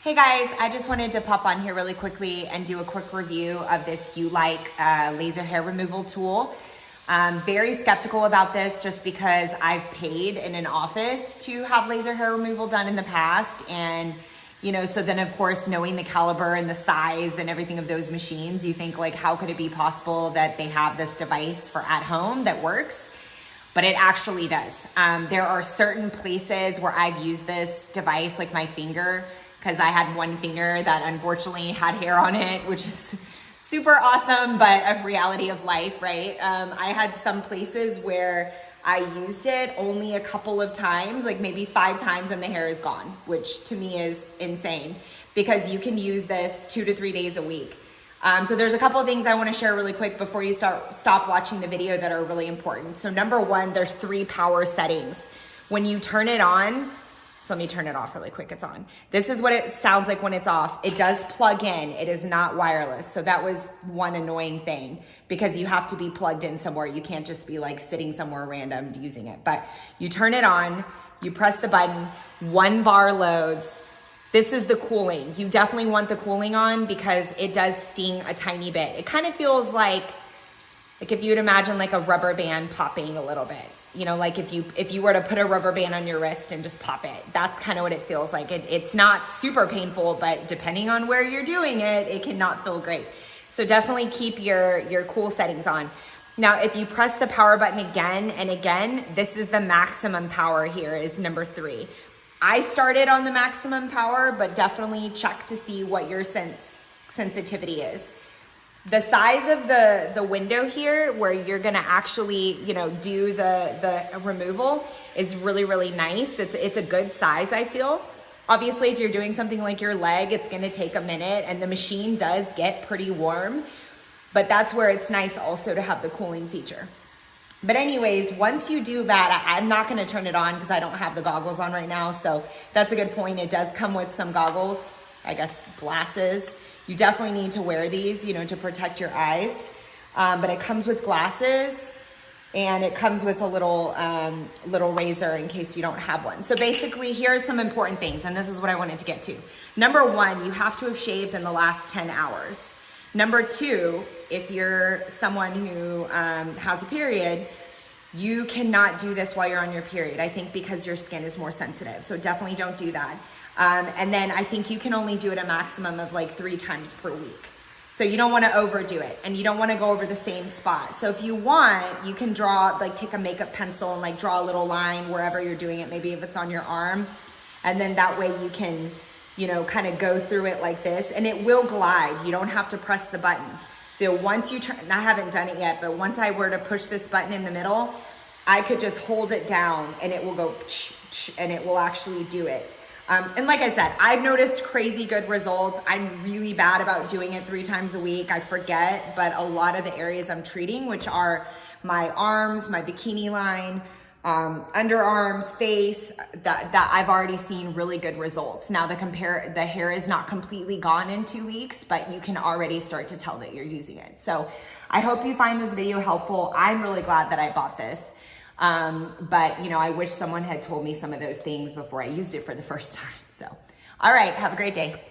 Hey guys, I just wanted to pop on here really quickly and do a quick review of this Ulike Laser Hair Removal tool. I'm very skeptical about this just because I've paid in an office to have laser hair removal done in the past. And so then of course, knowing the caliber and the size and everything of those machines, you think like, how could it be possible that they have this device for at home that works? But it actually does. There are certain places where I've used this device, like my finger, because I had one finger that unfortunately had hair on it, which is super awesome, but a reality of life, right? I had some places where I used it only a couple of times, like maybe 5 times, and the hair is gone, which to me is insane because you can use this 2 to 3 days a week. So there's a couple of things I want to share really quick before you stop watching the video that are really important. So number one, there's 3 power settings. When you turn it on, so let me turn it off really quick. It's on. This is what it sounds like when it's off. It does plug in. It is not wireless. So that was one annoying thing because you have to be plugged in somewhere. You can't just be like sitting somewhere random using it. But you turn it on, you press the button, 1 bar loads. This is the cooling. You definitely want the cooling on because it does sting a tiny bit. It kind of feels like if you'd imagine like a rubber band popping a little bit. Like if you were to put a rubber band on your wrist and just pop it, that's kind of what it feels like. It's not super painful, but depending on where you're doing it, it cannot feel great. So definitely keep your cool settings on. Now, if you press the power button again and again, this is the maximum power here is number 3. I started on the maximum power, but definitely check to see what your sensitivity is. The size of the window here where you're gonna actually, do the removal is really, really nice. It's a good size, I feel. Obviously, if you're doing something like your leg, it's gonna take a minute and the machine does get pretty warm, but that's where it's nice also to have the cooling feature. But anyways, once you do that, I'm not gonna turn it on because I don't have the goggles on right now. So that's a good point. It does come with some goggles, I guess glasses. You definitely need to wear these, to protect your eyes. But it comes with glasses and it comes with a little razor in case you don't have one. So basically, here are some important things, and this is what I wanted to get to. Number 1, you have to have shaved in the last 10 hours. Number 2, if you're someone who has a period, you cannot do this while you're on your period, I think because your skin is more sensitive. So definitely don't do that. And then I think you can only do it a maximum of like 3 times per week. So you don't want to overdo it and you don't want to go over the same spot. So if you want, you can take a makeup pencil and draw a little line wherever you're doing it. Maybe if it's on your arm, and then that way you can, kind of go through it like this and it will glide. You don't have to press the button. So once you turn, and I haven't done it yet, but once I were to push this button in the middle, I could just hold it down and it will go and it will actually do it. And like I said, I've noticed crazy good results. I'm really bad about doing it 3 times a week. I forget, but a lot of the areas I'm treating, which are my arms, my bikini line, underarms, face, that I've already seen really good results. Now the hair is not completely gone in 2 weeks, but you can already start to tell that you're using it. So I hope you find this video helpful. I'm really glad that I bought this. But I wish someone had told me some of those things before I used it for the first time. So, all right, have a great day.